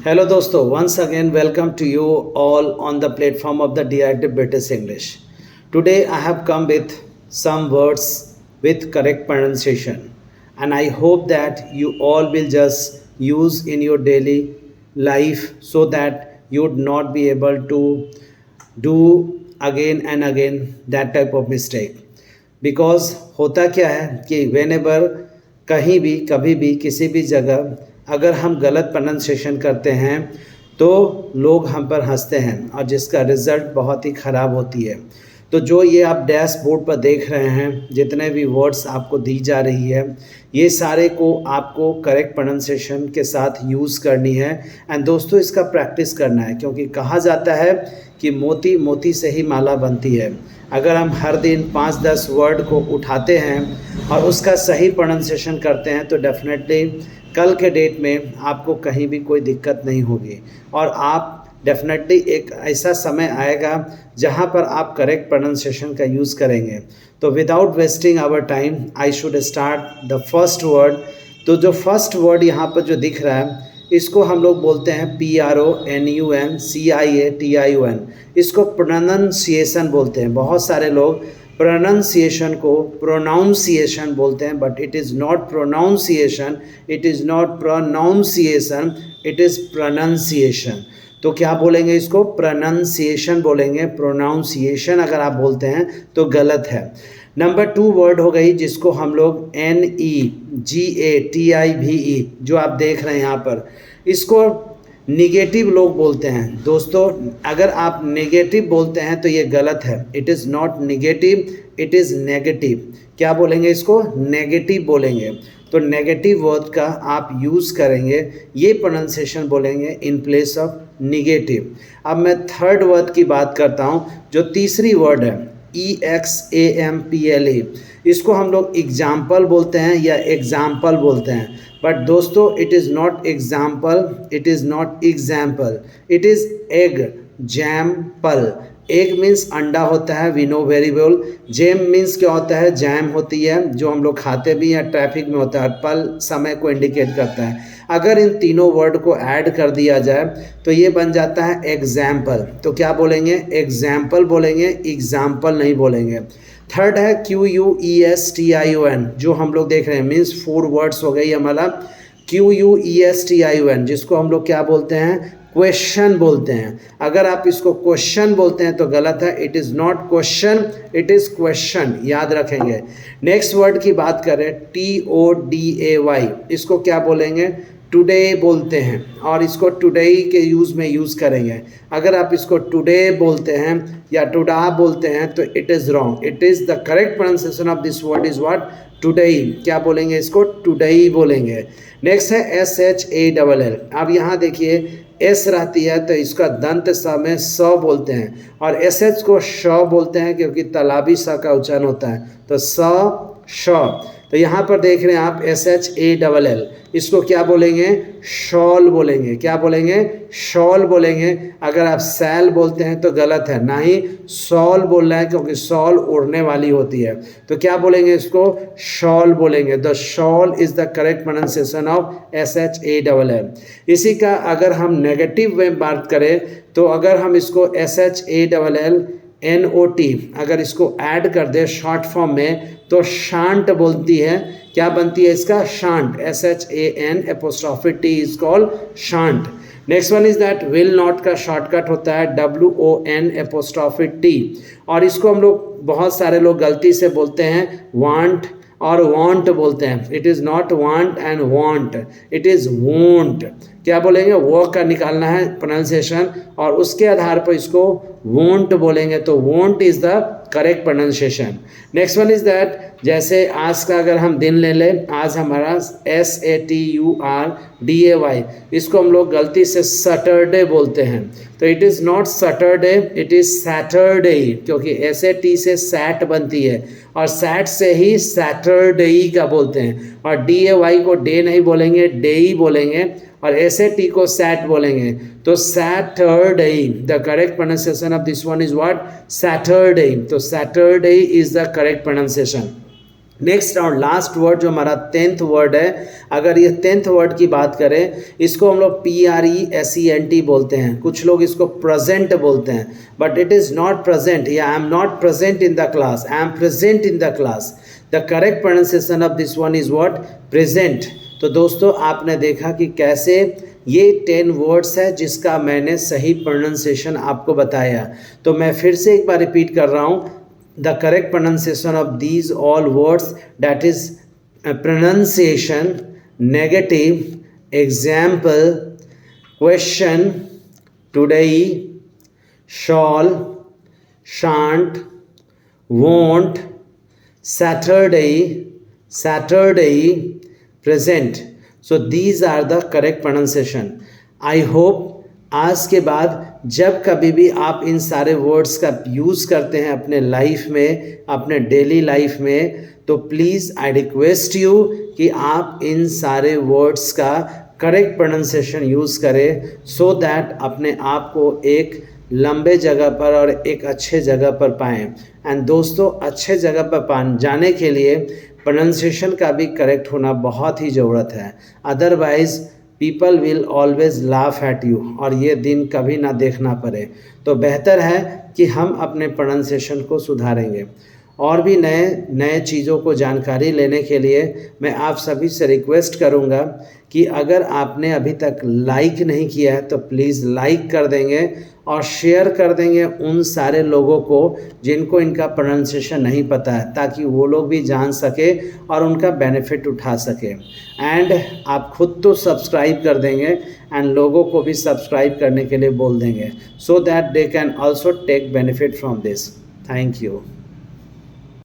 Hello दोस्तों, once again welcome to you all on the platform of the DIT British English. Today I have come with some words with correct pronunciation, and I hope that you all will just use in your daily life so that you would not be able to do again and again that type of mistake. Because होता क्या है कि when ever कहीं भी कभी भी किसी भी जगह अगर हम गलत प्रोनाउंसिएशन करते हैं तो लोग हम पर हंसते हैं और जिसका रिज़ल्ट बहुत ही ख़राब होती है। तो जो ये आप डैशबोर्ड पर देख रहे हैं, जितने भी वर्ड्स आपको दी जा रही है, ये सारे को आपको करेक्ट प्रोनाउंसिएशन के साथ यूज़ करनी है। एंड दोस्तों, इसका प्रैक्टिस करना है, क्योंकि कहा जाता है कि मोती मोती से ही माला बनती है। अगर हम हर दिन 5-10 वर्ड को उठाते हैं और उसका सही प्रोनाउंसिएशन करते हैं तो डेफिनेटली कल के डेट में आपको कहीं भी कोई दिक्कत नहीं होगी और आप डेफिनेटली एक ऐसा समय आएगा जहां पर आप करेक्ट प्रोनाउंसिएशन का यूज़ करेंगे। तो without wasting our time I should start the first word. तो जो फर्स्ट वर्ड यहाँ पर जो दिख रहा है, इसको हम लोग बोलते हैं PRONUNCIATION। इसको प्रोनाउंसिएशन बोलते हैं। बहुत सारे लोग प्रोनाउंसिएशन को प्रोनाउंसिएशन बोलते हैं, but it is not pronunciation, it is not pronunciation, it is pronunciation. तो क्या बोलेंगे? इसको प्रोनाउंसिएशन बोलेंगे। प्रोनाउंसिएशन अगर आप बोलते हैं तो गलत है। नंबर 2 वर्ड हो गई जिसको हम लोग NEGATIVE जो आप देख रहे हैं यहाँ पर, इसको निगेटिव लोग बोलते हैं। दोस्तों, अगर आप नेगेटिव बोलते हैं तो ये गलत है। It is not negative, it is negative. क्या बोलेंगे? इसको नेगेटिव बोलेंगे। तो नेगेटिव वर्ड का आप यूज़ करेंगे, ये प्रोनाउंसिएशन बोलेंगे इन प्लेस ऑफ निगेटिव। अब मैं थर्ड वर्ड की बात करता हूँ, जो तीसरी वर्ड है EXAMPLE। इसको हम लोग एग्जाम्पल बोलते हैं या एग्जाम्पल बोलते हैं, बट दोस्तों it is not example, it is not example, it is example. Egg means अंडा होता है, we know very well. Jam means क्या होता है? जैम होती है जो हम लोग खाते भी या ट्रैफिक में होता है, पल समय को इंडिकेट करता है। अगर इन तीनों वर्ड को ऐड कर दिया जाए तो ये बन जाता है एग्जाम्पल। तो क्या बोलेंगे? एग्जाम्पल बोलेंगे, एग्जाम्पल नहीं बोलेंगे। थर्ड है QUESTION जो हम लोग देख रहे हैं, मीन्स 4 वर्ड्स हो गई हमारा। QUESTION जिसको हम लोग क्या बोलते हैं? क्वेश्चन बोलते हैं। अगर आप इसको क्वेश्चन बोलते हैं तो गलत है। It is not question, it is question. याद रखेंगे। नेक्स्ट वर्ड की बात करें TODAY, इसको क्या बोलेंगे? टुडे बोलते हैं और इसको टुडे के यूज़ में यूज़ करेंगे। अगर आप इसको टुडे बोलते हैं या टुडा बोलते हैं तो it is wrong. It is the correct pronunciation of this word is what? Today. क्या बोलेंगे? इसको टुडे बोलेंगे। नेक्स्ट है SHALL। अब यहाँ देखिए एस रहती है तो इसका दंत स में स बोलते हैं और SH को श बोलते हैं क्योंकि तालाबी स का उच्चारण होता है। तो स श। तो यहाँ पर देख रहे हैं आप SHALL, इसको क्या बोलेंगे? शॉल बोलेंगे। क्या बोलेंगे? शॉल बोलेंगे। अगर आप सैल बोलते हैं तो गलत है, ना ही शॉल बोलना है क्योंकि शॉल ओढ़ने वाली होती है। तो क्या बोलेंगे? इसको शॉल बोलेंगे। The shawl is the correct pronunciation of SHALL। इसी का अगर हम नेगेटिव में बात करें तो अगर हम इसको SHALLNOT अगर इसको ऐड कर दे शॉर्ट फॉर्म में तो शांत बोलती है। क्या बनती है इसका? शांत। SHAN' इज कॉल्ड शांत। Next one is that will not का शॉर्टकट होता है WON' और इसको हम लोग बहुत सारे लोग गलती से बोलते हैं वांट और वांट बोलते हैं। It is not want and want, it is won't. क्या बोलेंगे? वो का निकालना है प्रोनाउंसिएशन और उसके आधार पर इसको वोंट बोलेंगे। तो won't is the correct pronunciation. Next one is that, जैसे आज का अगर हम दिन ले लें, आज हमारा SATURDAY, इसको हम लोग गलती से सैटरडे बोलते हैं। तो it is not Saturday, it is Saturday, क्योंकि SAT से सैट बनती है और सैट से ही सैटरडे का बोलते हैं। और DAY को डे नहीं बोलेंगे, डे ही बोलेंगे और SAT को सैट बोलेंगे। तो Saturday, the correct pronunciation of this one is what? Saturday. तो Saturday is the correct pronunciation. Next और लास्ट वर्ड जो हमारा 10th वर्ड है, अगर ये 10th वर्ड की बात करें, इसको हम लोग PRESENT बोलते हैं, कुछ लोग इसको प्रेजेंट बोलते हैं, but it is not present या I am not present in the class, I am present in the class. The correct pronunciation of this one is what? Present. तो दोस्तों आपने देखा कि कैसे ये 10 वर्ड्स है जिसका मैंने सही प्रोनाउंसिएशन आपको बताया। तो मैं फिर से एक बार रिपीट कर रहा हूँ, the correct pronunciation of these all words, that is pronunciation, negative, example, question, today, shall, shan't, won't, Saturday, present. So these are the correct pronunciation. I hope आज के बाद जब कभी भी आप इन सारे वर्ड्स का यूज़ करते हैं अपने लाइफ में, अपने डेली लाइफ में, तो प्लीज़ आई रिक्वेस्ट यू कि आप इन सारे वर्ड्स का करेक्ट प्रोनाउंसिएशन यूज़ करें, सो दैट अपने आप को एक लंबे जगह पर और एक अच्छे जगह पर पाएँ। एंड दोस्तों अच्छे जगह पर जाने के लिए प्रोनाउंसिएशन का भी करेक्ट होना बहुत ही ज़रूरत है, otherwise people will always laugh at you, और ये दिन कभी ना देखना पड़े। तो बेहतर है कि हम अपने प्रोनाउंसिएशन को सुधारेंगे। और भी नए चीज़ों को जानकारी लेने के लिए मैं आप सभी से रिक्वेस्ट करूँगा कि अगर आपने अभी तक लाइक नहीं किया है तो प्लीज़ लाइक कर देंगे और शेयर कर देंगे उन सारे लोगों को जिनको इनका प्रोनाउंसिएशन नहीं पता है, ताकि वो लोग भी जान सके और उनका बेनिफिट उठा सके। एंड आप खुद तो सब्सक्राइब कर देंगे एंड लोगों को भी सब्सक्राइब करने के लिए बोल देंगे, so that they can also take benefit from this. Thank you.